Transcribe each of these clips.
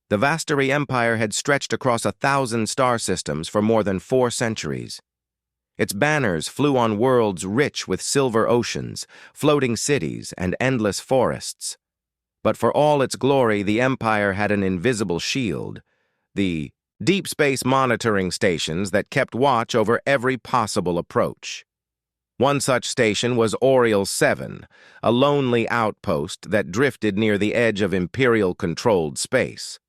The Vastari Empire had stretched across 1,000 star systems for more than 4 centuries. Its banners flew on worlds rich with silver oceans, floating cities, and endless forests. But for all its glory, the Empire had an invisible shield, the deep space monitoring stations that kept watch over every possible approach. One such station was Oriel 7, a lonely outpost that drifted near the edge of Imperial-controlled space.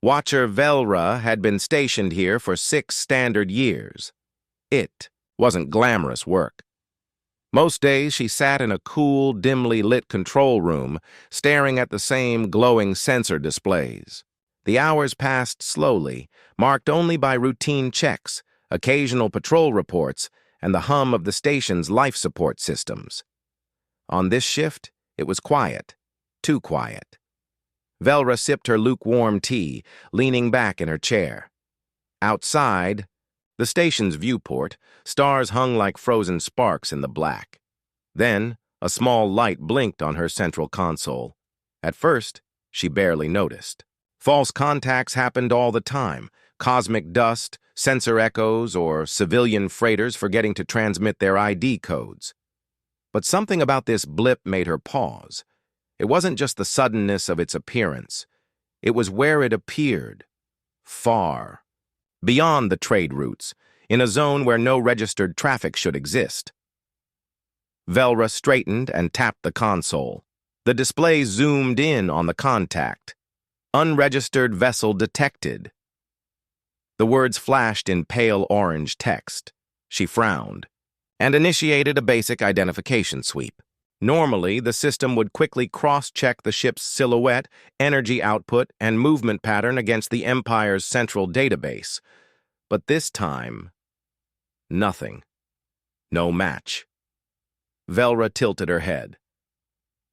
Watcher Velra had been stationed here for 6 standard years. It wasn't glamorous work. Most days she sat in a cool, dimly lit control room, staring at the same glowing sensor displays. The hours passed slowly, marked only by routine checks, occasional patrol reports, and the hum of the station's life support systems. On this shift, it was quiet, too quiet. Velra sipped her lukewarm tea, leaning back in her chair. Outside, the station's viewport, stars hung like frozen sparks in the black. Then, a small light blinked on her central console. At first, she barely noticed. False contacts happened all the time. Cosmic dust, sensor echoes, or civilian freighters forgetting to transmit their ID codes. But something about this blip made her pause. It wasn't just the suddenness of its appearance. It was where it appeared. Far. Beyond the trade routes, in a zone where no registered traffic should exist. Velra straightened and tapped the console. The display zoomed in on the contact. Unregistered vessel detected. The words flashed in pale orange text. She frowned and initiated a basic identification sweep. Normally, the system would quickly cross-check the ship's silhouette, energy output, and movement pattern against the Empire's central database. But this time, nothing. No match. Velra tilted her head.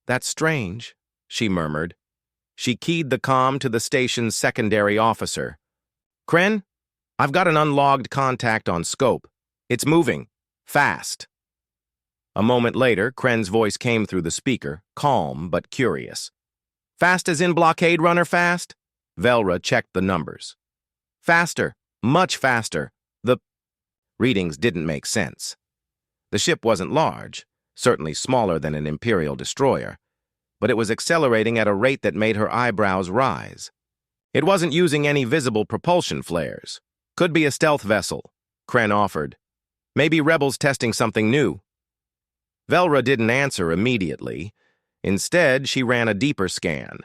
"That's strange," she murmured. She keyed the comm to the station's secondary officer. "Kren, I've got an unlogged contact on scope. It's moving. Fast." A moment later, Kren's voice came through the speaker, calm but curious. "Fast as in blockade runner fast?" Velra checked the numbers. "Faster. Much faster." The readings didn't make sense. The ship wasn't large, certainly smaller than an Imperial destroyer, but it was accelerating at a rate that made her eyebrows rise. It wasn't using any visible propulsion flares. "Could be a stealth vessel," Kren offered. "Maybe rebels testing something new." Velra didn't answer immediately. Instead, she ran a deeper scan.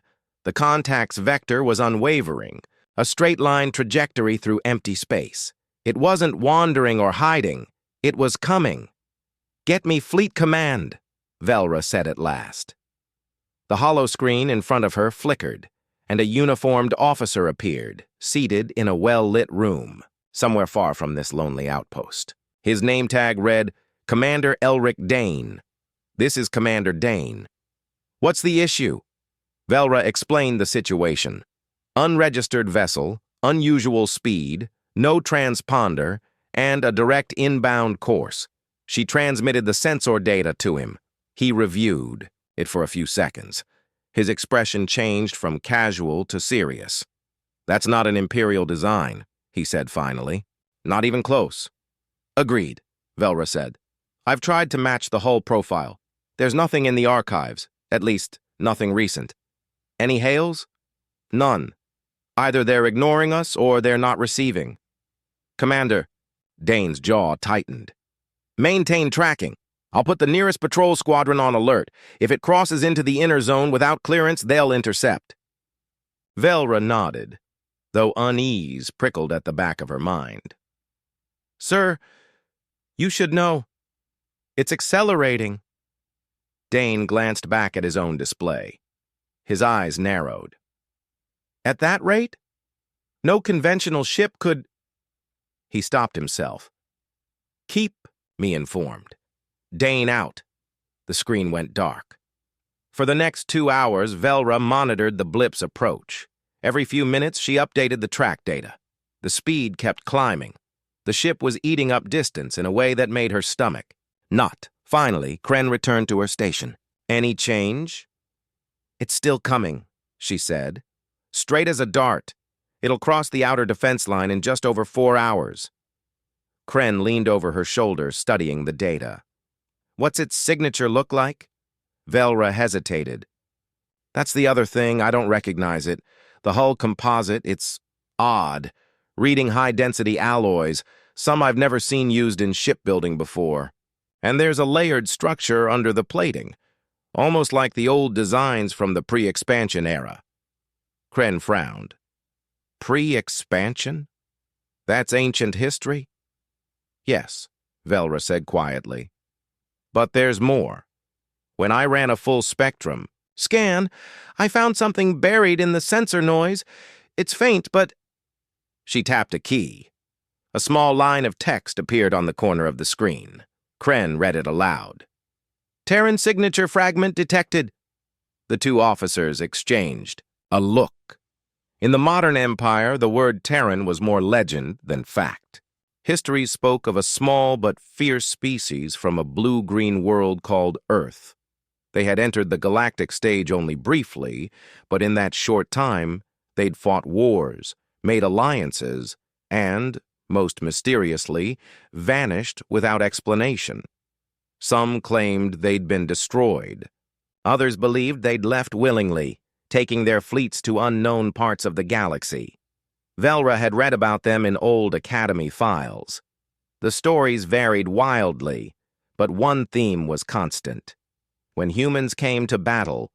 The contact's vector was unwavering, a straight-line trajectory through empty space. It wasn't wandering or hiding. It was coming. "Get me fleet command," Velra said at last. The holoscreen in front of her flickered, and a uniformed officer appeared, seated in a well-lit room, somewhere far from this lonely outpost. His name tag read, "Commander Elric Dane." "This is Commander Dane." "What's the issue?" Velra explained the situation. Unregistered vessel, unusual speed, no transponder, and a direct inbound course. She transmitted the sensor data to him. He reviewed it for a few seconds. His expression changed from casual to serious. "That's not an Imperial design," he said finally. "Not even close." "Agreed," Velra said. "I've tried to match the hull profile. There's nothing in the archives, at least nothing recent." "Any hails?" "None. Either they're ignoring us or they're not receiving." "Commander," Dane's jaw tightened. "Maintain tracking. I'll put the nearest patrol squadron on alert. If it crosses into the inner zone without clearance, they'll intercept." Velra nodded, though unease prickled at the back of her mind. "Sir, you should know. It's accelerating." Dane glanced back at his own display. His eyes narrowed. "At that rate? No conventional ship could—" He stopped himself. "Keep me informed. Dane out." The screen went dark. For the next 2 hours, Velra monitored the blip's approach. Every few minutes, she updated the track data. The speed kept climbing. The ship was eating up distance in a way that made her stomach knot. Finally, Kren returned to her station. "Any change?" "It's still coming," she said. "Straight as a dart. It'll cross the outer defense line in just over 4 hours. Kren leaned over her shoulder, studying the data. What's its signature look like? Velra hesitated. That's the other thing, I don't recognize it. The hull composite, it's odd. Reading high-density alloys, some I've never seen used in shipbuilding before. And there's a layered structure under the plating, almost like the old designs from the pre-expansion era. Kren frowned. Pre-expansion? That's ancient history? Yes, Velra said quietly. But there's more. When I ran a full spectrum scan, I found something buried in the sensor noise. It's faint, but... She tapped a key. A small line of text appeared on the corner of the screen. Kren read it aloud. Terran signature fragment detected. The two officers exchanged a look. In the modern empire, the word Terran was more legend than fact. History spoke of a small but fierce species from a blue-green world called Earth. They had entered the galactic stage only briefly, but in that short time, they'd fought wars, made alliances, and, most mysteriously, vanished without explanation. Some claimed they'd been destroyed. Others believed they'd left willingly, taking their fleets to unknown parts of the galaxy. Velra had read about them in old Academy files. The stories varied wildly, but one theme was constant. When humans came to battle,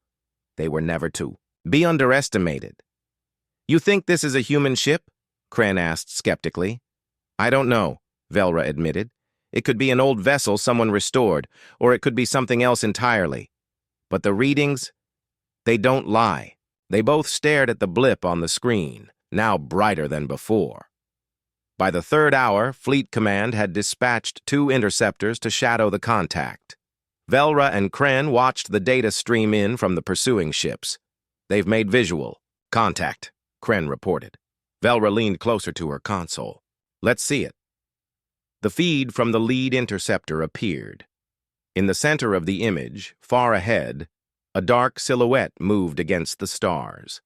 they were never to be underestimated. You think this is a human ship? Kren asked skeptically. I don't know, Velra admitted. It could be an old vessel someone restored, or it could be something else entirely. But the readings, they don't lie. They both stared at the blip on the screen, now brighter than before. By the third hour, Fleet Command had dispatched 2 interceptors to shadow the contact. Velra and Kren watched the data stream in from the pursuing ships. They've made visual contact, Kren reported. Velra leaned closer to her console. Let's see it. The feed from the lead interceptor appeared. In the center of the image, far ahead, a dark silhouette moved against the stars.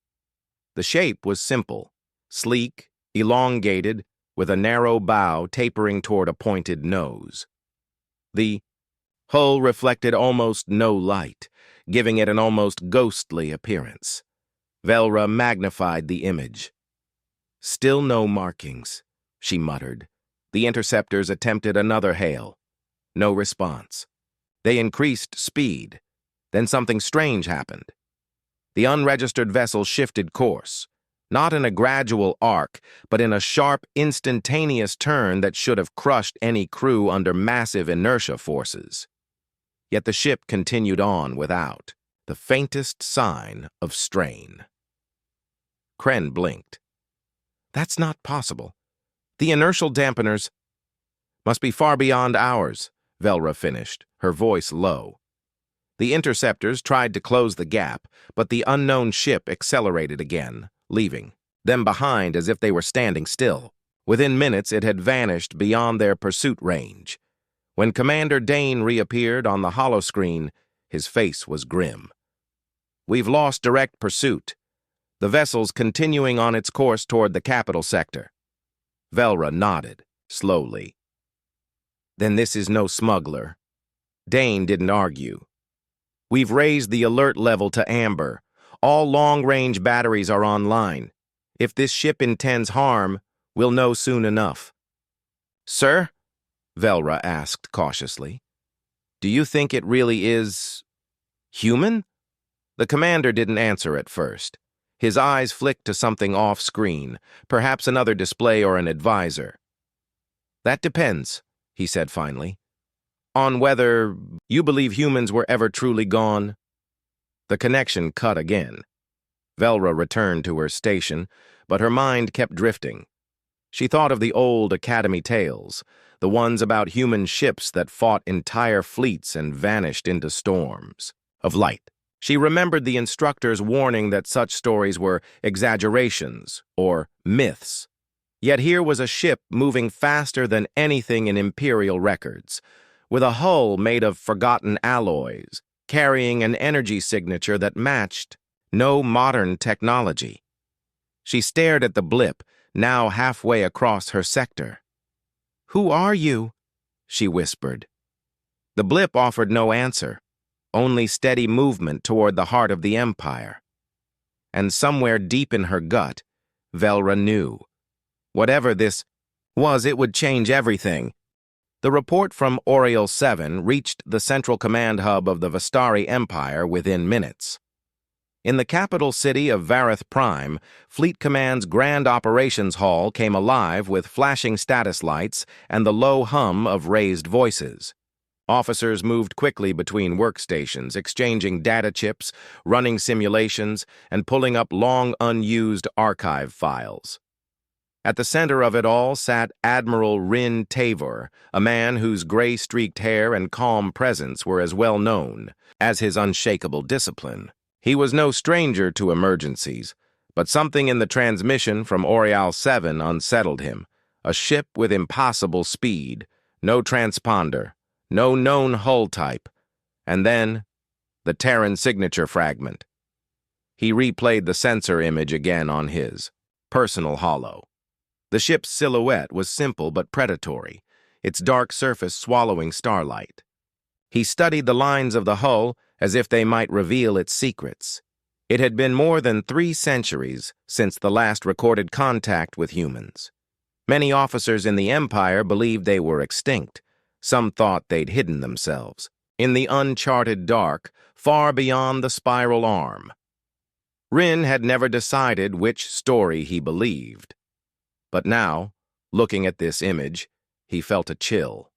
The shape was simple, sleek, elongated, with a narrow bow tapering toward a pointed nose. The hull reflected almost no light, giving it an almost ghostly appearance. Velra magnified the image. Still no markings, she muttered. The interceptors attempted another hail. No response. They increased speed. Then something strange happened. The unregistered vessel shifted course, not in a gradual arc, but in a sharp, instantaneous turn that should have crushed any crew under massive inertia forces. Yet the ship continued on without the faintest sign of strain. Kren blinked. That's not possible. The inertial dampeners must be far beyond ours, Velra finished, her voice low. The interceptors tried to close the gap, but the unknown ship accelerated again, leaving them behind as if they were standing still. Within minutes, it had vanished beyond their pursuit range. When Commander Dane reappeared on the holoscreen, his face was grim. We've lost direct pursuit. The vessel's continuing on its course toward the capital sector. Velra nodded, slowly. Then this is no smuggler. Dane didn't argue. We've raised the alert level to amber. All long-range batteries are online. If this ship intends harm, we'll know soon enough. Sir? Velra asked cautiously. Do you think it really is... human? The commander didn't answer at first. His eyes flicked to something off-screen, perhaps another display or an advisor. That depends, he said finally. On whether you believe humans were ever truly gone. The connection cut again. Velra returned to her station, but her mind kept drifting. She thought of the old Academy tales, the ones about human ships that fought entire fleets and vanished into storms of light. She remembered the instructor's warning that such stories were exaggerations or myths. Yet here was a ship moving faster than anything in Imperial records, with a hull made of forgotten alloys, carrying an energy signature that matched no modern technology. She stared at the blip, now halfway across her sector. "Who are you?" she whispered. The blip offered no answer, only steady movement toward the heart of the Empire. And somewhere deep in her gut, Velra knew. Whatever this was, it would change everything. The report from Oriole 7 reached the central command hub of the Vestari Empire within minutes. In the capital city of Vareth Prime, Fleet Command's Grand Operations Hall came alive with flashing status lights and the low hum of raised voices. Officers moved quickly between workstations, exchanging data chips, running simulations, and pulling up long unused archive files. At the center of it all sat Admiral Rin Tavor, a man whose gray-streaked hair and calm presence were as well known as his unshakable discipline. He was no stranger to emergencies, but something in the transmission from Oriole 7 unsettled him. A ship with impossible speed, no transponder, no known hull type, and then the Terran signature fragment. He replayed the sensor image again on his personal holo. The ship's silhouette was simple but predatory, its dark surface swallowing starlight. He studied the lines of the hull as if they might reveal its secrets. It had been more than 3 centuries since the last recorded contact with humans. Many officers in the Empire believed they were extinct. Some thought they'd hidden themselves in the uncharted dark, far beyond the spiral arm. Rin had never decided which story he believed. But now, looking at this image, he felt a chill.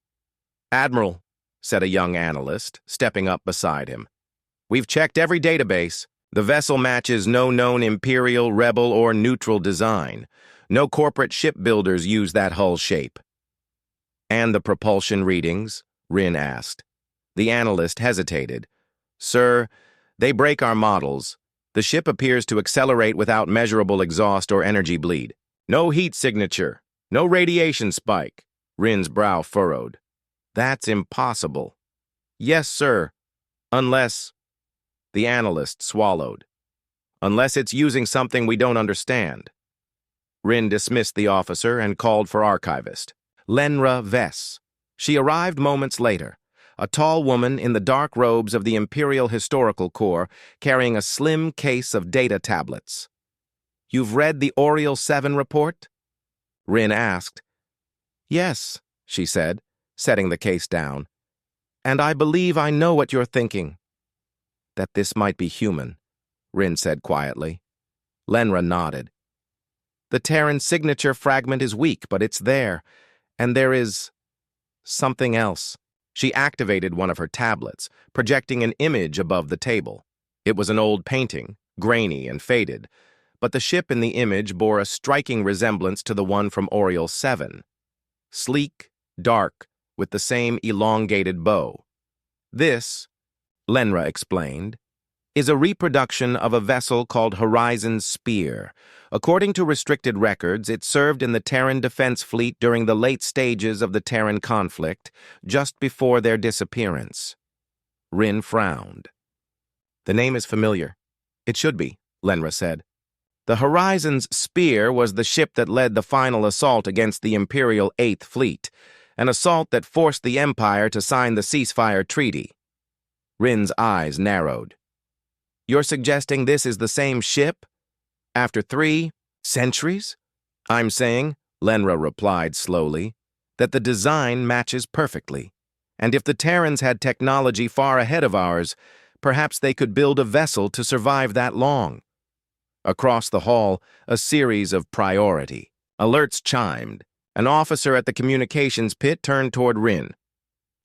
"Admiral," said a young analyst, stepping up beside him, "we've checked every database. The vessel matches no known Imperial, Rebel, or neutral design. No corporate shipbuilders use that hull shape." "And the propulsion readings?" Rin asked. The analyst hesitated. "Sir, they break our models. The ship appears to accelerate without measurable exhaust or energy bleed. No heat signature, no radiation spike." Rin's brow furrowed. "That's impossible." "Yes, sir. Unless—" The analyst swallowed. "Unless it's using something we don't understand." Rin dismissed the officer and called for archivist Lenra Vess. She arrived moments later, a tall woman in the dark robes of the Imperial Historical Corps, carrying a slim case of data tablets. "You've read the Oriole 7 report?" Rin asked. "Yes," she said, setting the case down. "And I believe I know what you're thinking." "That this might be human," Rin said quietly. Lenra nodded. "The Terran signature fragment is weak, but it's there. And there is something else." She activated one of her tablets, projecting an image above the table. It was an old painting, grainy and faded, but the ship in the image bore a striking resemblance to the one from Oriole 7. Sleek, dark, with the same elongated bow. "This," Lenra explained, "is a reproduction of a vessel called Horizon's Spear. According to restricted records, it served in the Terran Defense Fleet during the late stages of the Terran conflict, just before their disappearance." Rin frowned. "The name is familiar." "It should be," Lenra said. "The Horizon's Spear was the ship that led the final assault against the Imperial 8th Fleet, an assault that forced the Empire to sign the ceasefire treaty." Rin's eyes narrowed. "You're suggesting this is the same ship? After 3 centuries? "I'm saying," Lenra replied slowly, "that the design matches perfectly. And if the Terrans had technology far ahead of ours, perhaps they could build a vessel to survive that long." Across the hall, a series of priority alerts chimed. An officer at the communications pit turned toward Rin.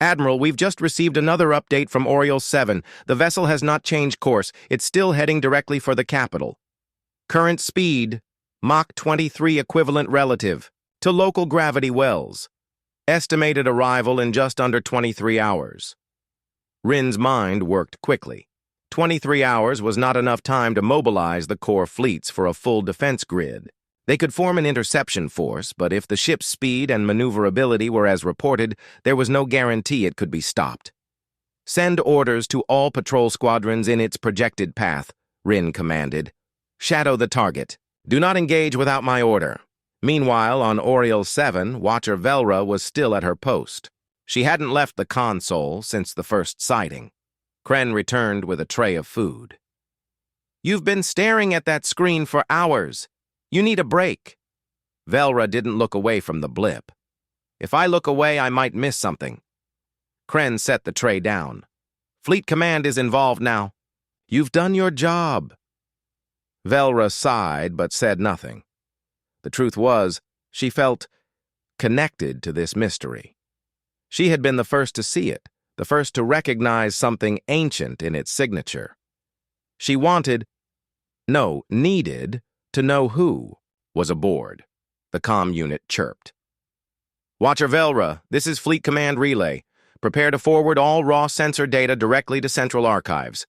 "Admiral, we've just received another update from Oriole 7. The vessel has not changed course. It's still heading directly for the capital. Current speed, Mach 23 equivalent relative, to local gravity wells. Estimated arrival in just under 23 hours. Rin's mind worked quickly. 23 hours was not enough time to mobilize the core fleets for a full defense grid. They could form an interception force, but if the ship's speed and maneuverability were as reported, there was no guarantee it could be stopped. "Send orders to all patrol squadrons in its projected path," Rin commanded. "Shadow the target. Do not engage without my order. Meanwhile, on Oriole 7, Watcher Velra was still at her post. She hadn't left the console since the first sighting. Kren returned with a tray of food. You've been staring at that screen for hours. You need a break. Velra didn't look away from the blip. If I look away, I might miss something. Kren set the tray down. Fleet Command is involved now. You've done your job. Velra sighed but said nothing. The truth was, she felt connected to this mystery. She had been the first to see it, the first to recognize something ancient in its signature. She needed to know who was aboard. The comm unit chirped. Watcher Velra, this is Fleet Command Relay. Prepare to forward all raw sensor data directly to Central Archives.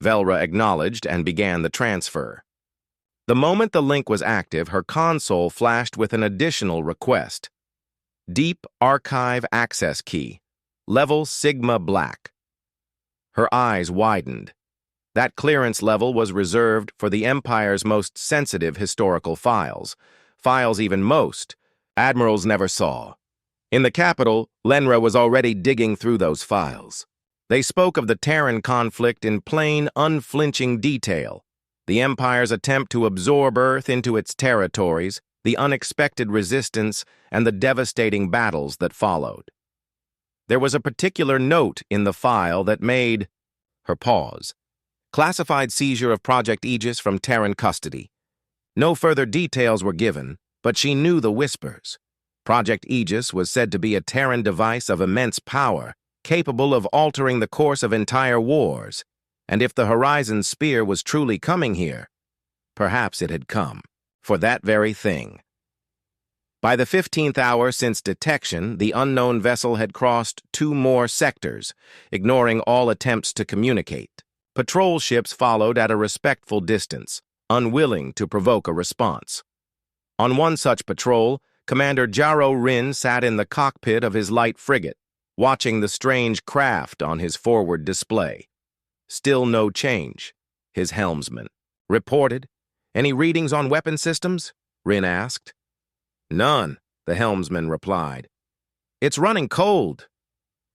Velra acknowledged and began the transfer. The moment the link was active, her console flashed with an additional request. Deep Archive Access Key. Level Sigma Black. Her eyes widened. That clearance level was reserved for the Empire's most sensitive historical files. Files even most admirals never saw. In the capital, Lenra was already digging through those files. They spoke of the Terran conflict in plain, unflinching detail. The Empire's attempt to absorb Earth into its territories, the unexpected resistance, and the devastating battles that followed. There was a particular note in the file that made her pause. Classified seizure of Project Aegis from Terran custody. No further details were given, but she knew the whispers. Project Aegis was said to be a Terran device of immense power, capable of altering the course of entire wars, and if the Horizon Spear was truly coming here, perhaps it had come for that very thing. By the 15th hour since detection, the unknown vessel had crossed 2 more sectors, ignoring all attempts to communicate. Patrol ships followed at a respectful distance, unwilling to provoke a response. On one such patrol, Commander Jaro Rin sat in the cockpit of his light frigate, watching the strange craft on his forward display. Still no change, his helmsman reported. Any readings on weapon systems? Rin asked. None, the helmsman replied. It's running cold.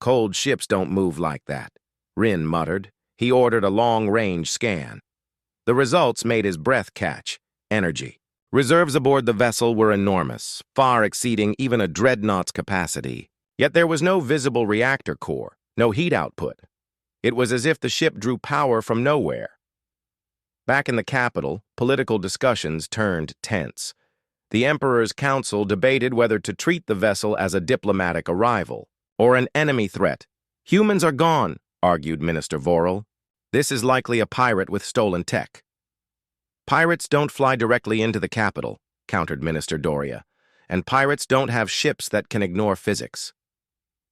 Cold ships don't move like that, Rin muttered. He ordered a long-range scan. The results made his breath catch. Energy. Reserves aboard the vessel were enormous, far exceeding even a dreadnought's capacity. Yet there was no visible reactor core, no heat output. It was as if the ship drew power from nowhere. Back in the capital, political discussions turned tense. The Emperor's council debated whether to treat the vessel as a diplomatic arrival or an enemy threat. Humans are gone, argued Minister Vorel. This is likely a pirate with stolen tech. Pirates don't fly directly into the capital, countered Minister Doria, and pirates don't have ships that can ignore physics.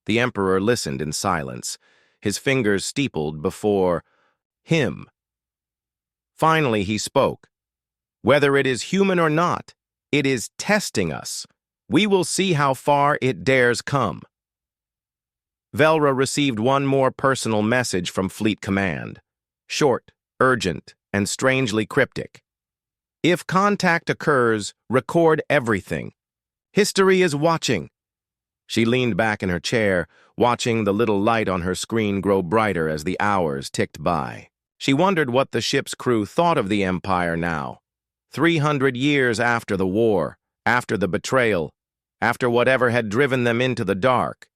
The Emperor listened in silence, his fingers steepled before him. Finally, he spoke. Whether it is human or not, it is testing us. We will see how far it dares come. Velra received one more personal message from Fleet Command. Short, urgent, and strangely cryptic. If contact occurs, record everything. History is watching. She leaned back in her chair, watching the little light on her screen grow brighter as the hours ticked by. She wondered what the ship's crew thought of the Empire now. 300 years after the war, after the betrayal, after whatever had driven them into the dark.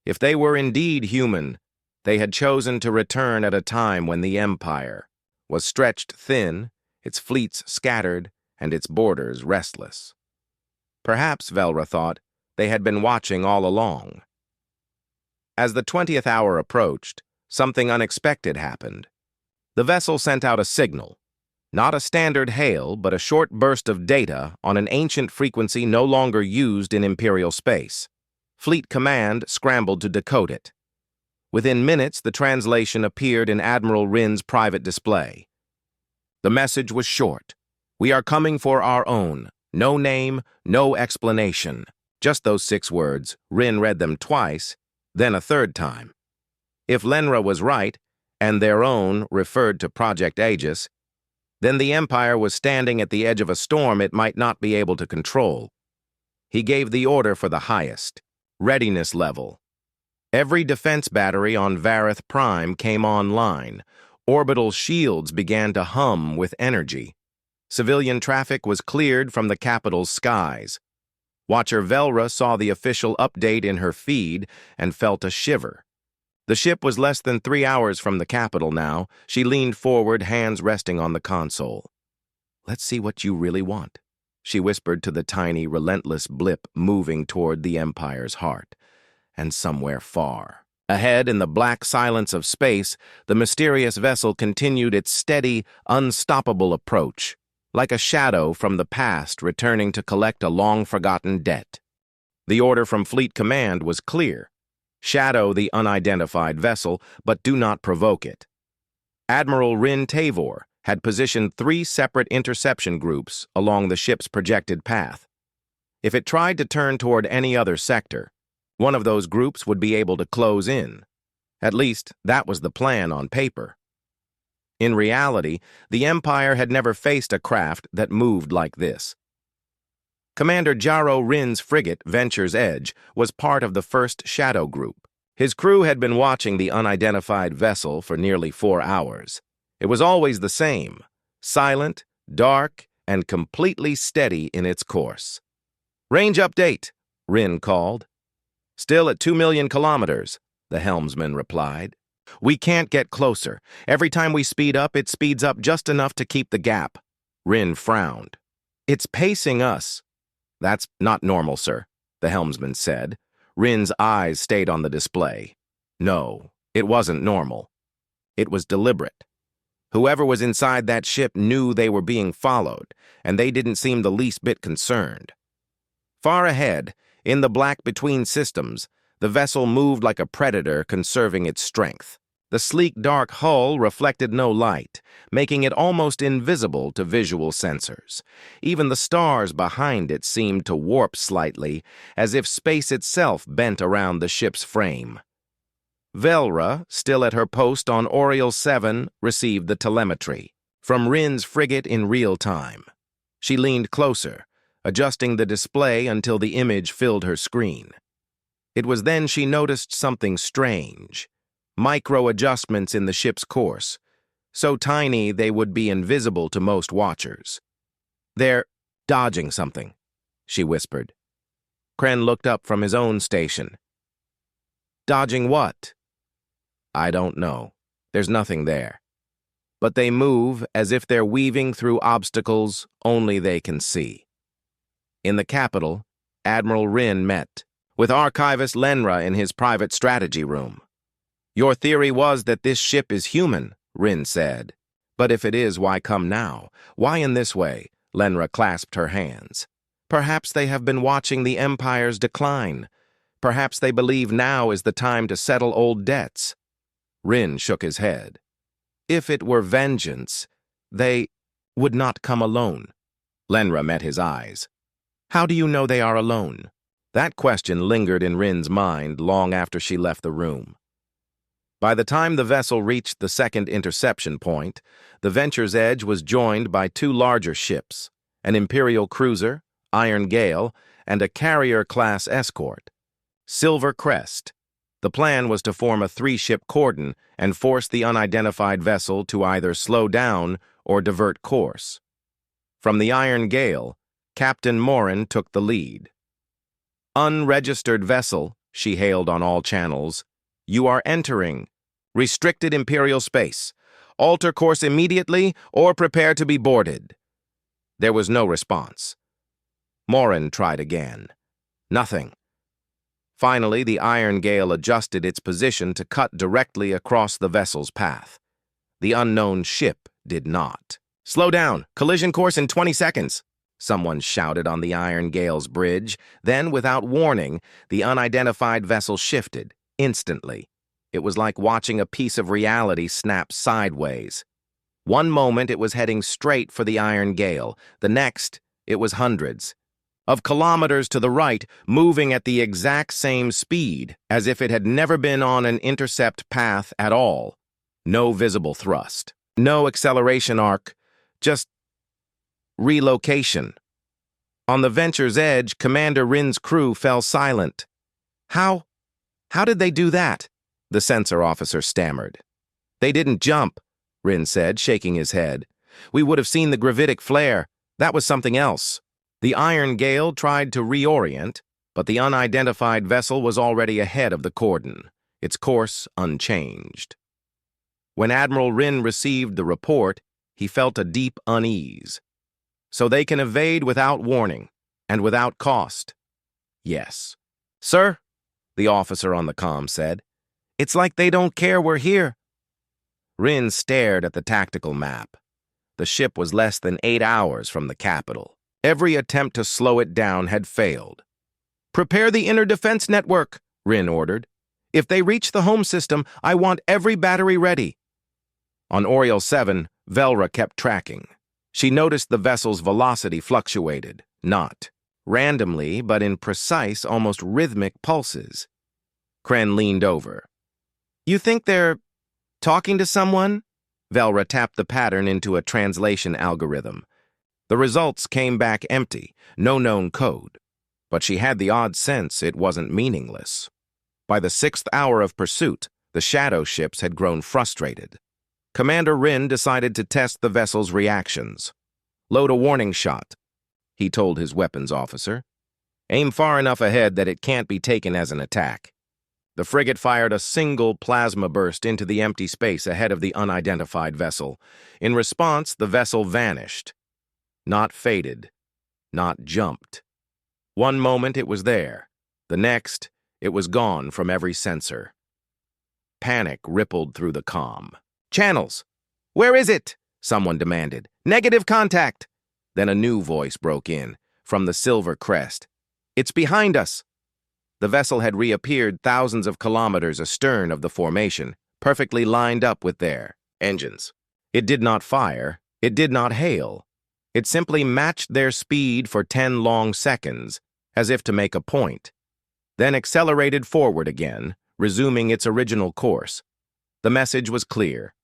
If they were indeed human, they had chosen to return at a time when the Empire was stretched thin, its fleets scattered, and its borders restless. Perhaps, Velra thought, they had been watching all along. As the 20th hour approached, something unexpected happened. The vessel sent out a signal. Not a standard hail, but a short burst of data on an ancient frequency no longer used in Imperial space. Fleet Command scrambled to decode it. Within minutes, the translation appeared in Admiral Rin's private display. The message was short. We are coming for our own. No name, no explanation. Just those 6 words. Rin read them twice, then a third time. If Lenra was right, and their own referred to Project Aegis, Then the Empire was standing at the edge of a storm it might not be able to control. He gave the order for the highest readiness level. Every defense battery on Vareth Prime came online. Orbital shields began to hum with energy. Civilian traffic was cleared from the capital's skies. Watcher Velra saw the official update in her feed and felt a shiver. The ship was less than 3 hours from the capital now. She leaned forward, hands resting on the console. "Let's see what you really want," she whispered to the tiny, relentless blip moving toward the Empire's heart. And somewhere far ahead, in the black silence of space, the mysterious vessel continued its steady, unstoppable approach, like a shadow from the past returning to collect a long-forgotten debt. The order from Fleet Command was clear. Shadow the unidentified vessel, but do not provoke it. Admiral Rin Tavor had positioned 3 separate interception groups along the ship's projected path. If it tried to turn toward any other sector, one of those groups would be able to close in. At least, that was the plan on paper. In reality, the Empire had never faced a craft that moved like this. Commander Jaro Rin's frigate, Venture's Edge, was part of the first Shadow Group. His crew had been watching the unidentified vessel for nearly 4 hours. It was always the same, silent, dark, and completely steady in its course. "Range update," Rin called. "Still at 2 million kilometers, the helmsman replied. "We can't get closer. Every time we speed up, it speeds up just enough to keep the gap." Rin frowned. "It's pacing us." "That's not normal, sir," the helmsman said. Rin's eyes stayed on the display. No, it wasn't normal. It was deliberate. Whoever was inside that ship knew they were being followed, and they didn't seem the least bit concerned. Far ahead, in the black between systems, the vessel moved like a predator conserving its strength. The sleek, dark hull reflected no light, making it almost invisible to visual sensors. Even the stars behind it seemed to warp slightly, as if space itself bent around the ship's frame. Velra, still at her post on Oriole 7, received the telemetry from Rin's frigate in real time. She leaned closer, adjusting the display until the image filled her screen. It was then she noticed something strange. Micro-adjustments in the ship's course, so tiny they would be invisible to most watchers. "They're dodging something," she whispered. Kren looked up from his own station. "Dodging what?" "I don't know. There's nothing there. But they move as if they're weaving through obstacles only they can see." In the capital, Admiral Rin met with Archivist Lenra in his private strategy room. "Your theory was that this ship is human," Rin said. "But if it is, why come now? Why in this way?" Lenra clasped her hands. "Perhaps they have been watching the Empire's decline. Perhaps they believe now is the time to settle old debts." Rin shook his head. "If it were vengeance, they would not come alone." Lenra met his eyes. "How do you know they are alone?" That question lingered in Rin's mind long after she left the room. By the time the vessel reached the second interception point, the Venture's Edge was joined by 2 larger ships, an Imperial cruiser, Iron Gale, and a carrier-class escort, Silver Crest. The plan was to form a 3-ship cordon and force the unidentified vessel to either slow down or divert course. From the Iron Gale, Captain Morin took the lead. "Unregistered vessel," she hailed on all channels. "You are entering restricted Imperial space. Alter course immediately or prepare to be boarded." There was no response. Morin tried again. Nothing. Finally, the Iron Gale adjusted its position to cut directly across the vessel's path. The unknown ship did not. "Slow down! Collision course in 20 seconds!" someone shouted on the Iron Gale's bridge. Then, without warning, the unidentified vessel shifted, instantly. It was like watching a piece of reality snap sideways. One moment it was heading straight for the Iron Gale. The next, it was hundreds of kilometers to the right, moving at the exact same speed, as if it had never been on an intercept path at all. No visible thrust, no acceleration arc, Just relocation. On the Venture's edge, Commander Rin's crew fell silent. How did they do that? The sensor officer stammered. They didn't jump, Rin said, shaking his head. We would have seen the gravitic flare. That was something else. The Iron Gale tried to reorient, but the unidentified vessel was already ahead of the cordon, its course unchanged. When Admiral Rin received the report, he felt a deep unease. So they can evade without warning, and without cost. Yes. Sir, the officer on the comm said, it's like they don't care we're here. Rin stared at the tactical map. The ship was less than 8 hours from the capital. Every attempt to slow it down had failed. Prepare the inner defense network, Rin ordered. If they reach the home system, I want every battery ready. On Oriole 7, Velra kept tracking. She noticed the vessel's velocity fluctuated, not randomly, but in precise, almost rhythmic pulses. Kren leaned over. You think they're talking to someone? Velra tapped the pattern into a translation algorithm. The results came back empty, no known code. But she had the odd sense it wasn't meaningless. By the 6th hour of pursuit, the shadow ships had grown frustrated. Commander Rin decided to test the vessel's reactions. Load a warning shot, he told his weapons officer. Aim far enough ahead that it can't be taken as an attack. The frigate fired a single plasma burst into the empty space ahead of the unidentified vessel. In response, the vessel vanished. Not faded, not jumped. One moment it was there. The next, it was gone from every sensor. Panic rippled through the comm. Channels! Where is it? Someone demanded. Negative contact! Then a new voice broke in, from the Silver Crest. It's behind us! The vessel had reappeared thousands of kilometers astern of the formation, perfectly lined up with their engines. It did not fire, it did not hail. It simply matched their speed for 10 long seconds, as if to make a point, then accelerated forward again, resuming its original course. The message was clear.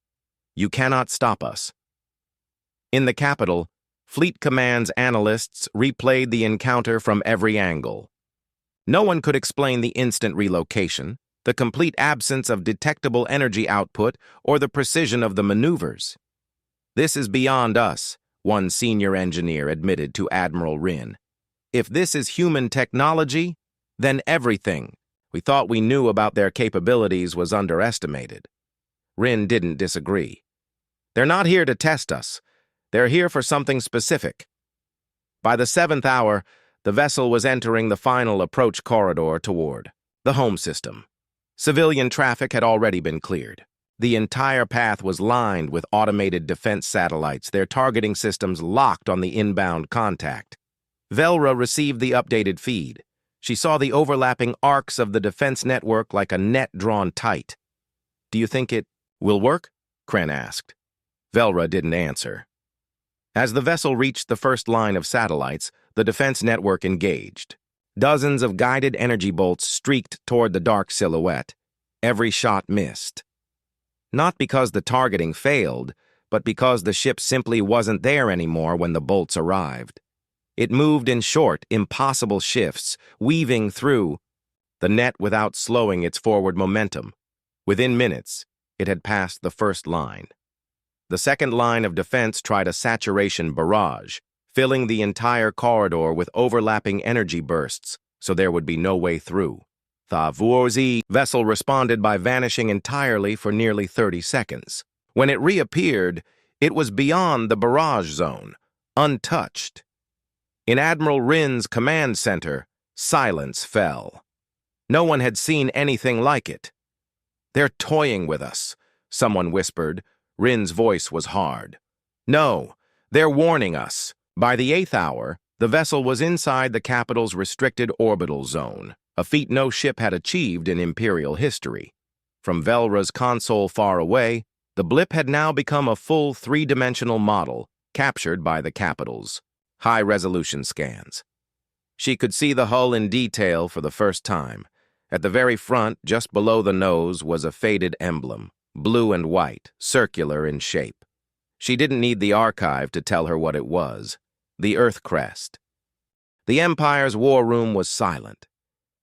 You cannot stop us. In the capital, Fleet Command's analysts replayed the encounter from every angle. No one could explain the instant relocation, the complete absence of detectable energy output, or the precision of the maneuvers. This is beyond us, one senior engineer admitted to Admiral Rin. If this is human technology, then everything we thought we knew about their capabilities was underestimated. Rin didn't disagree. They're not here to test us. They're here for something specific. By the 7th hour, the vessel was entering the final approach corridor toward the home system. Civilian traffic had already been cleared. The entire path was lined with automated defense satellites, their targeting systems locked on the inbound contact. Velra received the updated feed. She saw the overlapping arcs of the defense network like a net drawn tight. Do you think it will work? Kren asked. Velra didn't answer. As the vessel reached the first line of satellites, the defense network engaged. Dozens of guided energy bolts streaked toward the dark silhouette. Every shot missed. Not because the targeting failed, but because the ship simply wasn't there anymore when the bolts arrived. It moved in short, impossible shifts, weaving through the net without slowing its forward momentum. Within minutes, it had passed the first line. The second line of defense tried a saturation barrage, filling the entire corridor with overlapping energy bursts, so there would be no way through. The Vuorzi vessel responded by vanishing entirely for nearly 30 seconds. When it reappeared, it was beyond the barrage zone, untouched. In Admiral Rin's command center, silence fell. No one had seen anything like it. They're toying with us, someone whispered. Rin's voice was hard. No, they're warning us. By the 8th hour, the vessel was inside the capital's restricted orbital zone, a feat no ship had achieved in Imperial history. From Velra's console far away, the blip had now become a full 3-dimensional model, captured by the capital's high-resolution scans. She could see the hull in detail for the first time. At the very front, just below the nose, was a faded emblem, blue and white, circular in shape. She didn't need the archive to tell her what it was. The Earth Crest. The Empire's war room was silent.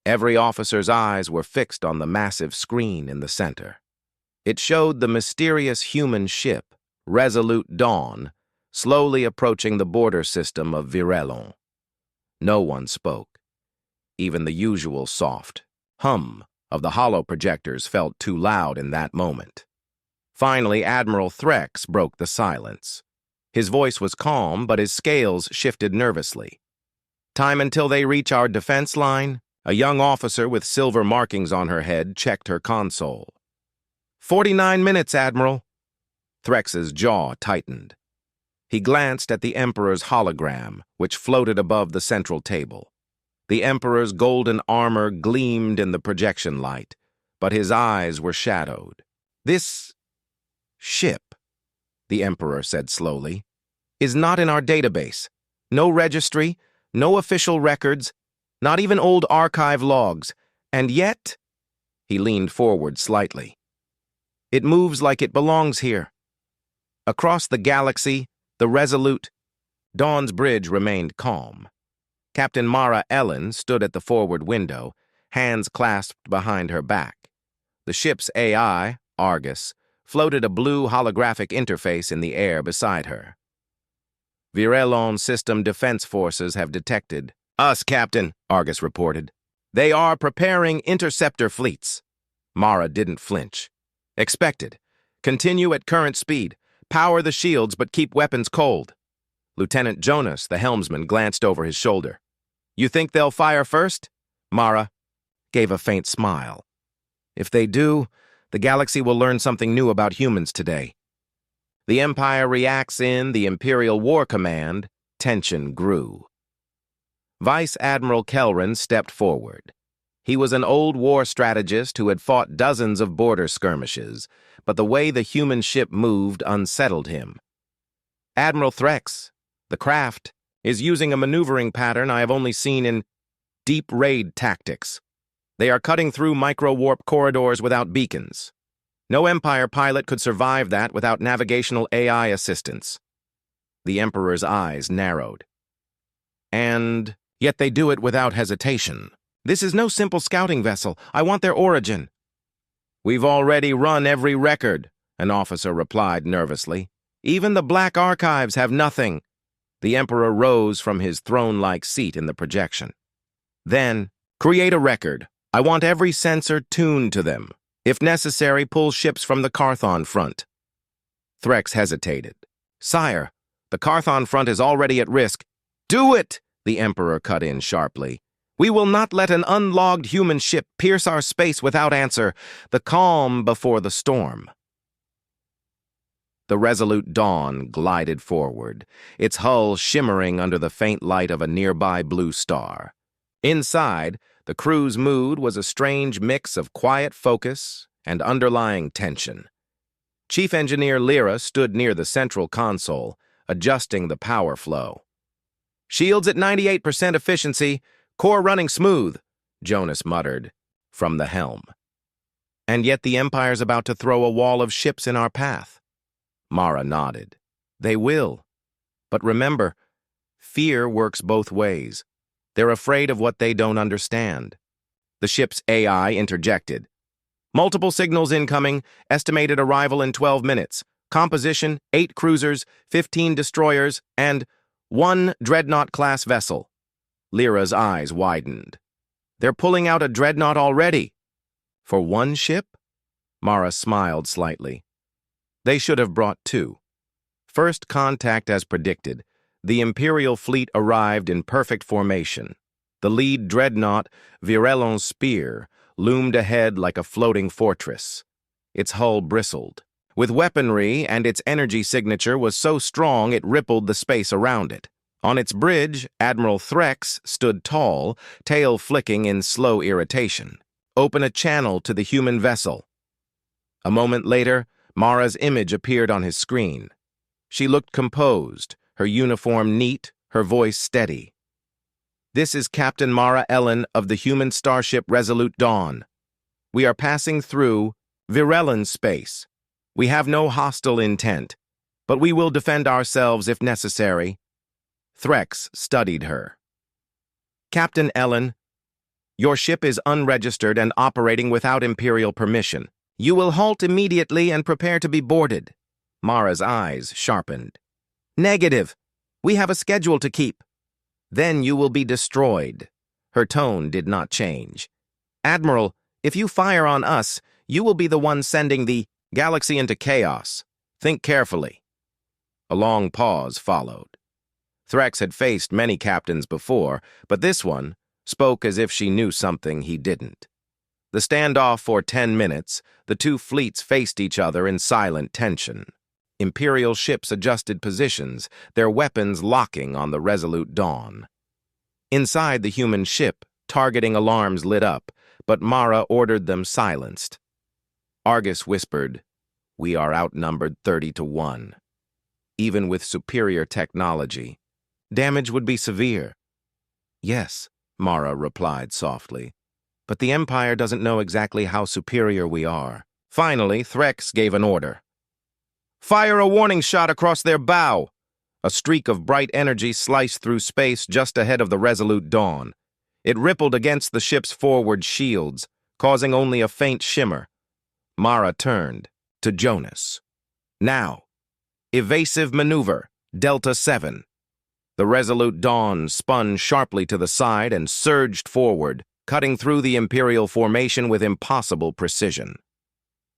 Every officer's eyes were fixed on the massive screen in the center. It showed the mysterious human ship, Resolute Dawn, slowly approaching the border system of Virelon. No one spoke. Even the usual soft hum of the hollow projectors felt too loud in that moment. Finally, Admiral Threx broke the silence. His voice was calm, but his scales shifted nervously. Time until they reach our defense line? A young officer with silver markings on her head checked her console. 49 minutes, Admiral. Threx's jaw tightened. He glanced at the Emperor's hologram, which floated above the central table. The Emperor's golden armor gleamed in the projection light, but his eyes were shadowed. This ship, the Emperor said slowly, is not in our database. No registry, no official records, not even old archive logs. And yet, he leaned forward slightly, it moves like it belongs here. Across the galaxy, the Resolute Dawn's bridge remained calm. Captain Mara Ellen stood at the forward window, hands clasped behind her back. The ship's AI, Argus, floated a blue holographic interface in the air beside her. Virelon System Defense Forces have detected us, Captain, Argus reported. They are preparing interceptor fleets. Mara didn't flinch. Expected. Continue at current speed. Power the shields, but keep weapons cold. Lieutenant Jonas, the helmsman, glanced over his shoulder. You think they'll fire first? Mara gave a faint smile. If they do, the galaxy will learn something new about humans today. The Empire reacts in the Imperial War Command. Tension grew. Vice Admiral Kelran stepped forward. He was an old war strategist who had fought dozens of border skirmishes, but the way the human ship moved unsettled him. Admiral Threx, the craft, is using a maneuvering pattern I have only seen in deep raid tactics. They are cutting through micro-warp corridors without beacons. No Empire pilot could survive that without navigational AI assistance. The Emperor's eyes narrowed. And yet they do it without hesitation. This is no simple scouting vessel. I want their origin. We've already run every record, an officer replied nervously. Even the Black Archives have nothing. The Emperor rose from his throne-like seat in the projection. Then, create a record. I want every sensor tuned to them. If necessary, pull ships from the Carthon front. Threx hesitated. Sire, the Carthon front is already at risk. Do it! The Emperor cut in sharply. We will not let an unlogged human ship pierce our space without answer. The calm before the storm. The Resolute Dawn glided forward, its hull shimmering under the faint light of a nearby blue star. Inside, the crew's mood was a strange mix of quiet focus and underlying tension. Chief Engineer Lyra stood near the central console, adjusting the power flow. Shields at 98% efficiency, core running smooth, Jonas muttered from the helm. And yet the Empire's about to throw a wall of ships in our path. Mara nodded. They will. But remember, fear works both ways. They're afraid of what they don't understand. The ship's AI interjected. Multiple signals incoming, estimated arrival in 12 minutes. Composition, 8 cruisers, 15 destroyers, and 1 Dreadnought-class vessel. Lyra's eyes widened. They're pulling out a Dreadnought already. For one ship? Mara smiled slightly. They should have brought 2. First contact as predicted. The Imperial fleet arrived in perfect formation. The lead dreadnought, Virelon's Spear, loomed ahead like a floating fortress. Its hull bristled. With weaponry, and its energy signature was so strong it rippled the space around it. On its bridge, Admiral Threx stood tall, tail flicking in slow irritation. Open a channel to the human vessel. A moment later, Mara's image appeared on his screen. She looked composed, her uniform neat, her voice steady. This is Captain Mara Ellen of the human starship Resolute Dawn. We are passing through Virelon space. We have no hostile intent. but we will defend ourselves if necessary. Threx studied her. Captain Ellen, your ship is unregistered and operating without Imperial permission. You will halt immediately and prepare to be boarded. Mara's eyes sharpened. Negative. We have a schedule to keep. Then you will be destroyed. Her tone did not change. Admiral, if you fire on us, you will be the one sending the galaxy into chaos. Think carefully. A long pause followed. Threx had faced many captains before, but this one spoke as if she knew something he didn't. The standoff for 10 minutes, the two fleets faced each other in silent tension. Imperial ships adjusted positions, their weapons locking on the Resolute Dawn. Inside the human ship, targeting alarms lit up, but Mara ordered them silenced. Argus whispered, "We are outnumbered 30-1. Even with superior technology, damage would be severe." "Yes," Mara replied softly, "but the Empire doesn't know exactly how superior we are." Finally, Threx gave an order. "Fire a warning shot across their bow!" A streak of bright energy sliced through space just ahead of the Resolute Dawn. It rippled against the ship's forward shields, causing only a faint shimmer. Mara turned to Jonas. "Now, evasive maneuver, Delta 7. The Resolute Dawn spun sharply to the side and surged forward, cutting through the Imperial formation with impossible precision.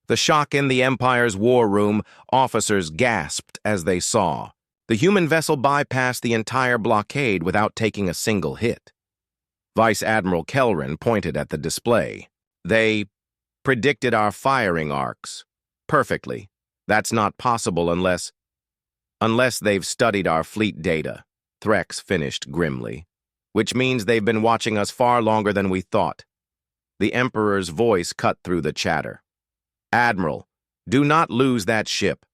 The shock in the Empire's war room, officers gasped as they saw. The human vessel bypassed the entire blockade without taking a single hit. Vice Admiral Kelrin pointed at the display. "They predicted our firing arcs. Perfectly. That's not possible unless they've studied our fleet data," Threx finished grimly. "Which means they've been watching us far longer than we thought." The Emperor's voice cut through the chatter. "Admiral, do not lose that ship."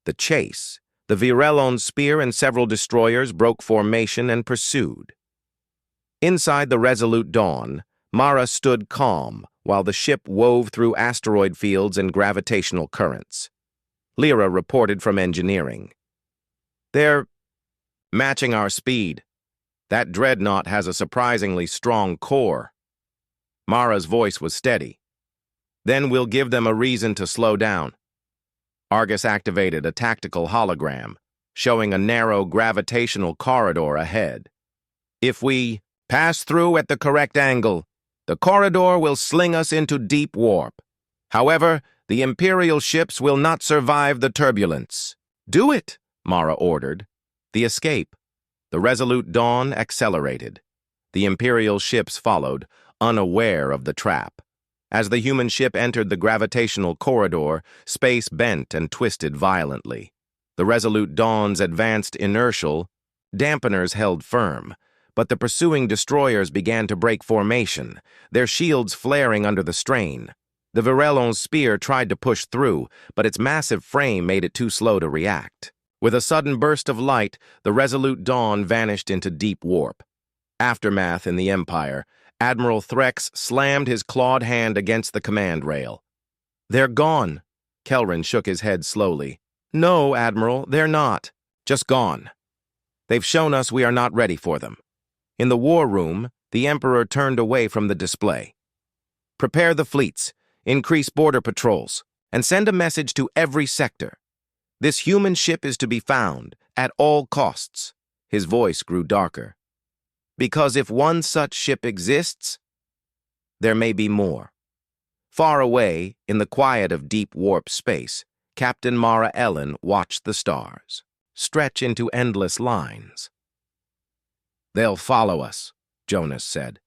The chase, the Virellon's spear and several destroyers broke formation and pursued. Inside the Resolute Dawn, Mara stood calm while the ship wove through asteroid fields and gravitational currents. Lyra reported from engineering. "They're matching our speed. That dreadnought has a surprisingly strong core." Mara's voice was steady. "Then we'll give them a reason to slow down." Argus activated a tactical hologram, showing a narrow gravitational corridor ahead. "If we pass through at the correct angle, the corridor will sling us into deep warp. However, the Imperial ships will not survive the turbulence." "Do it," Mara ordered. The escape. The Resolute Dawn accelerated. The Imperial ships followed, unaware of the trap. As the human ship entered the gravitational corridor, space bent and twisted violently. The Resolute Dawn's advanced inertial dampeners held firm, but the pursuing destroyers began to break formation, their shields flaring under the strain. The Virellon's spear tried to push through, but its massive frame made it too slow to react. With a sudden burst of light, the Resolute Dawn vanished into deep warp. Aftermath in the Empire, Admiral Threx slammed his clawed hand against the command rail. "They're gone." Kelrin shook his head slowly. "No, Admiral, they're not. Just gone. They've shown us we are not ready for them." In the war room, the Emperor turned away from the display. "Prepare the fleets, increase border patrols, and send a message to every sector. This human ship is to be found, at all costs." His voice grew darker. "Because if one such ship exists, there may be more." Far away, in the quiet of deep warp space, Captain Mara Ellen watched the stars stretch into endless lines. "They'll follow us," Jonas said.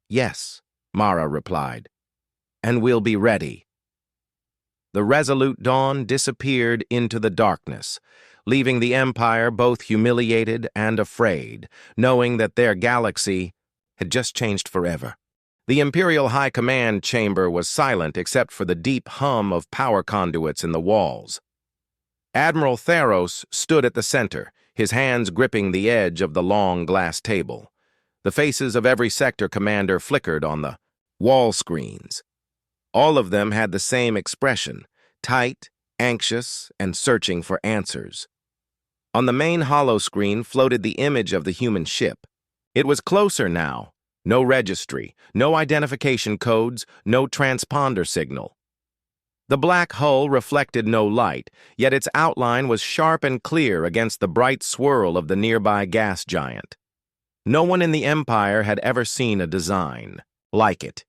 "Yes," Mara replied, "and we'll be ready." The Resolute Dawn disappeared into the darkness, leaving the Empire both humiliated and afraid, knowing that their galaxy had just changed forever. The Imperial High Command chamber was silent except for the deep hum of power conduits in the walls. Admiral Theros stood at the center, his hands gripping the edge of the long glass table. The faces of every sector commander flickered on the wall screens. All of them had the same expression, tight, anxious and searching for answers. On the main holoscreen floated the image of the human ship. It was closer now. No registry, no identification codes, no transponder signal. The black hull reflected no light, yet its outline was sharp and clear against the bright swirl of the nearby gas giant. No one in the Empire had ever seen a design like it.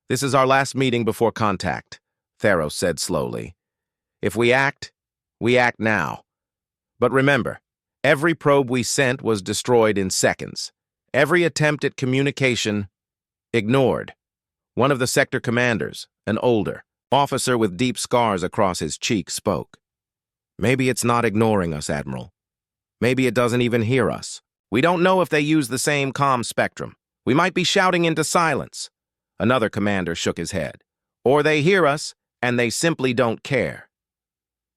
"This is our last meeting before contact," Theros said slowly. "If we act now. But remember, every probe we sent was destroyed in seconds. Every attempt at communication, ignored." One of the sector commanders, an older officer with deep scars across his cheek, spoke. "Maybe it's not ignoring us, Admiral. Maybe it doesn't even hear us. We don't know if they use the same comm spectrum. We might be shouting into silence." Another commander shook his head. "Or they hear us, and they simply don't care."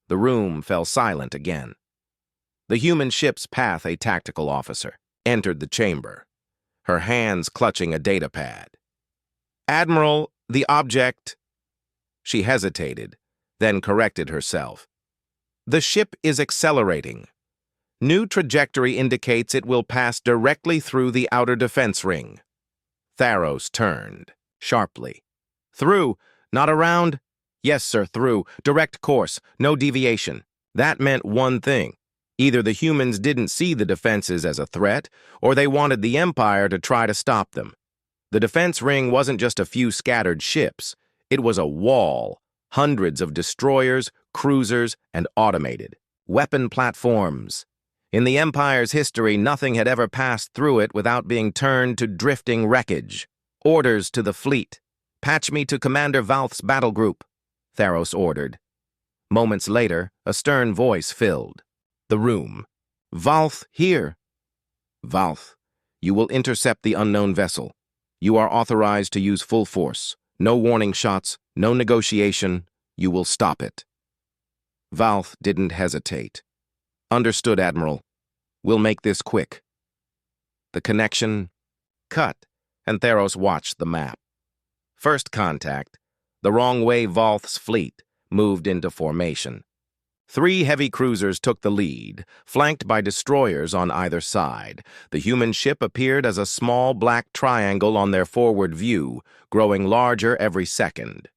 The room fell silent again. The human ship's path, a tactical officer, entered the chamber, her hands clutching a datapad. "Admiral, the object—" She hesitated, then corrected herself. "The ship is accelerating. New trajectory indicates it will pass directly through the outer defense ring." Theros turned, sharply. "Through, not around?" "Yes, sir, through. Direct course, no deviation." That meant one thing. Either the humans didn't see the defenses as a threat, or they wanted the Empire to try to stop them. The defense ring wasn't just a few scattered ships. It was a wall, hundreds of destroyers, cruisers, and automated weapon platforms. In the Empire's history, nothing had ever passed through it without being turned to drifting wreckage. "Orders to the fleet. Patch me to Commander Valth's battle group," Theros ordered. Moments later, a stern voice filled the room. "Valth here." "Valth, you will intercept the unknown vessel. You are authorized to use full force. No warning shots, no negotiation. You will stop it." Valth didn't hesitate. "Understood, Admiral. We'll make this quick." The connection cut, and Theros watched the map. First contact, the wrong way Valth's fleet moved into formation. 3 heavy cruisers took the lead, flanked by destroyers on either side. The human ship appeared as a small black triangle on their forward view, growing larger every second.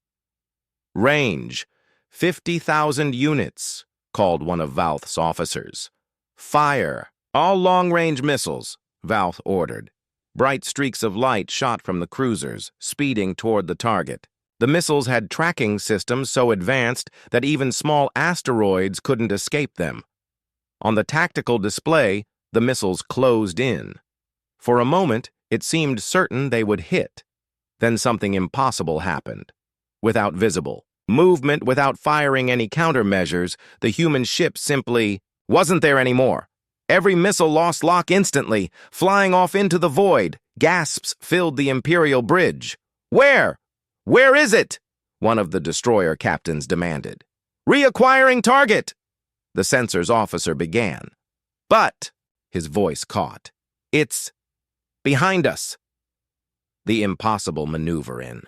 "Range, 50,000 units, called one of Valth's officers. "Fire, all long-range missiles," Valth ordered. Bright streaks of light shot from the cruisers, speeding toward the target. The missiles had tracking systems so advanced that even small asteroids couldn't escape them. On the tactical display, the missiles closed in. For a moment, it seemed certain they would hit. Then something impossible happened. Without visible movement, without firing any countermeasures, the human ship simply wasn't there anymore. Every missile lost lock instantly, flying off into the void. Gasps filled the Imperial bridge. "Where? Where is it?" one of the destroyer captains demanded. "Reacquiring target," the sensors officer began. "But," his voice caught, "it's behind us." The impossible maneuver in.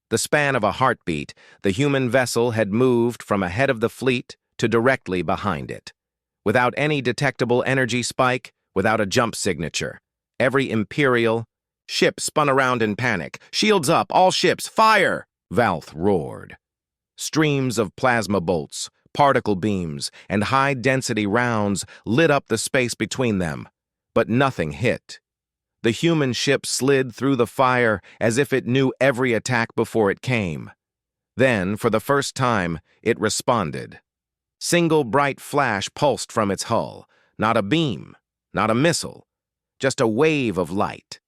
The span of a heartbeat, the human vessel had moved from ahead of the fleet to directly behind it. Without any detectable energy spike, without a jump signature. Every Imperial ship spun around in panic. "Shields up, all ships, fire!" Valth roared. Streams of plasma bolts, particle beams, and high-density rounds lit up the space between them, but nothing hit. The human ship slid through the fire as if it knew every attack before it came. Then, for the first time, it responded. Single bright flash pulsed from its hull. Not a beam, not a missile, just a wave of light.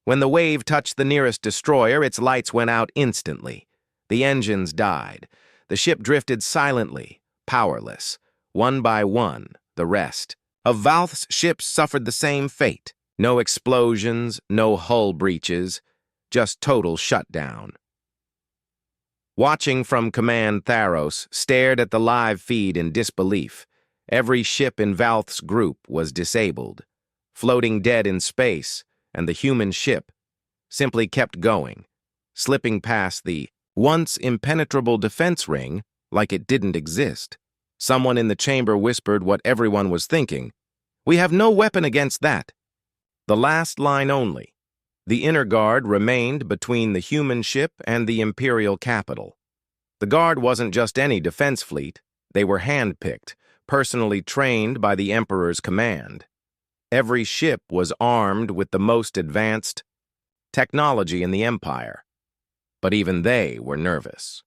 When the wave touched the nearest destroyer, its lights went out instantly. The engines died. The ship drifted silently, powerless. One by one, the rest of Valth's ships suffered the same fate. No explosions, no hull breaches, just total shutdown. Watching from command, Theros stared at the live feed in disbelief. Every ship in Valth's group was disabled, floating dead in space, and the human ship simply kept going, slipping past the once impenetrable defense ring like it didn't exist. Someone in the chamber whispered what everyone was thinking. "We have no weapon against that." The last line only. The inner guard remained between the human ship and the Imperial capital. The guard wasn't just any defense fleet. They were handpicked, personally trained by the Emperor's command. Every ship was armed with the most advanced technology in the Empire. But even they were nervous.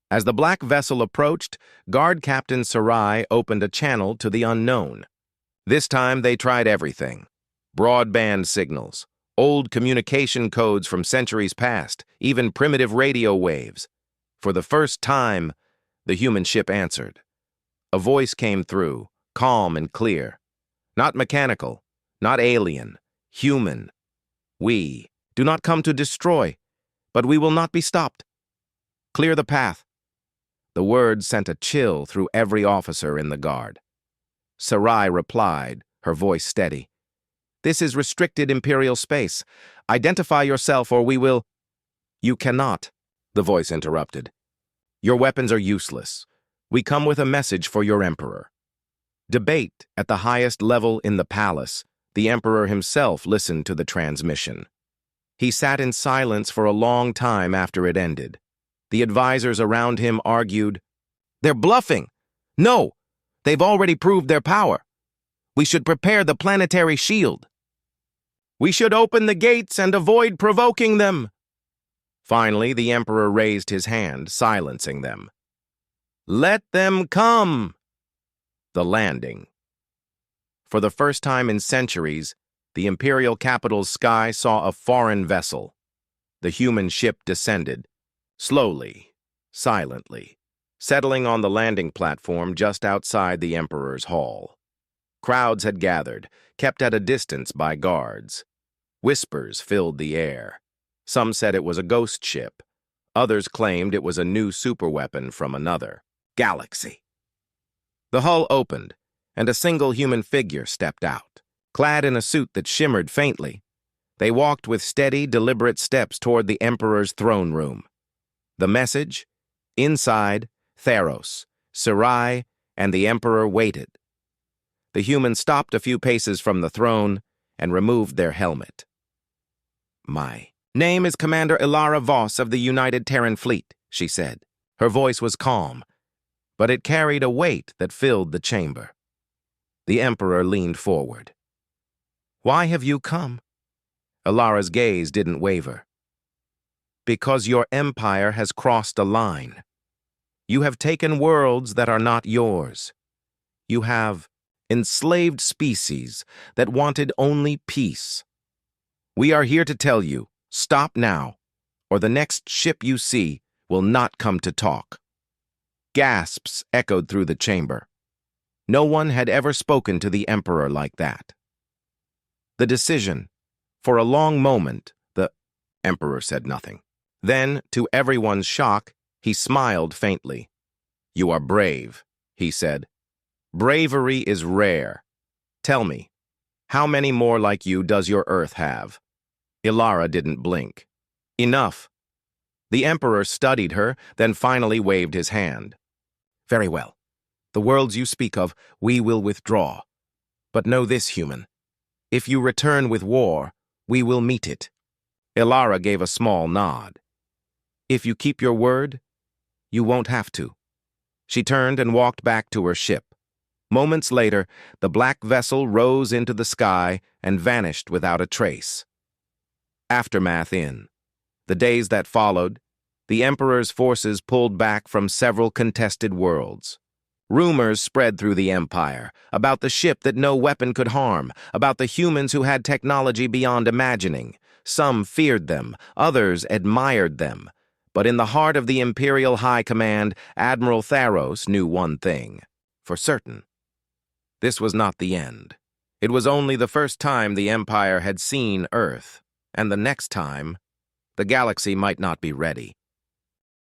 As the black vessel approached, Guard Captain Sarai opened a channel to the unknown. This time they tried everything. Broadband signals, old communication codes from centuries past, even primitive radio waves. For the first time, the human ship answered. A voice came through, calm and clear. Not mechanical, not alien, human. "We do not come to destroy, but we will not be stopped. Clear the path." The words sent a chill through every officer in the guard. Sarai replied, her voice steady. "This is restricted Imperial space. Identify yourself or we will—" "You cannot," the voice interrupted. "Your weapons are useless. We come with a message for your Emperor." Debate at the highest level in the palace, the Emperor himself listened to the transmission. He sat in silence for a long time after it ended. The advisors around him argued, "They're bluffing. No, they've already proved their power. We should prepare the planetary shield. We should open the gates and avoid provoking them." Finally, the Emperor raised his hand, silencing them. "Let them come." The landing. For the first time in centuries, the Imperial capital's sky saw a foreign vessel. The human ship descended, slowly, silently, settling on the landing platform just outside the Emperor's hall. Crowds had gathered, kept at a distance by guards. Whispers filled the air. Some said it was a ghost ship. Others claimed it was a new superweapon from another galaxy. The hull opened, and a single human figure stepped out, clad in a suit that shimmered faintly. They walked with steady, deliberate steps toward the Emperor's throne room. The message? Inside, Theros, Sarai, and the Emperor waited. The human stopped a few paces from the throne and removed their helmet. "My name is Commander Ilara Voss of the United Terran Fleet," she said. Her voice was calm, but it carried a weight that filled the chamber. The Emperor leaned forward. "Why have you come?" Ilara's gaze didn't waver. "Because your empire has crossed a line. You have taken worlds that are not yours. You have enslaved species that wanted only peace. We are here to tell you, stop now, or the next ship you see will not come to talk." Gasps echoed through the chamber. No one had ever spoken to the Emperor like that. The decision. For a long moment, the Emperor said nothing. Then, to everyone's shock, he smiled faintly. "You are brave," he said. "Bravery is rare. Tell me, how many more like you does your Earth have?" Ilara didn't blink. "Enough." The Emperor studied her, then finally waved his hand. "Very well. The worlds you speak of, we will withdraw. But know this, human. If you return with war, we will meet it." Ilara gave a small nod. "If you keep your word, you won't have to." She turned and walked back to her ship. Moments later, the black vessel rose into the sky and vanished without a trace. Aftermath in. The days that followed, the Emperor's forces pulled back from several contested worlds. Rumors spread through the Empire about the ship that no weapon could harm, about the humans who had technology beyond imagining. Some feared them, others admired them. But in the heart of the Imperial High Command, Admiral Theros knew one thing, for certain. This was not the end. It was only the first time the Empire had seen Earth, and the next time, the galaxy might not be ready.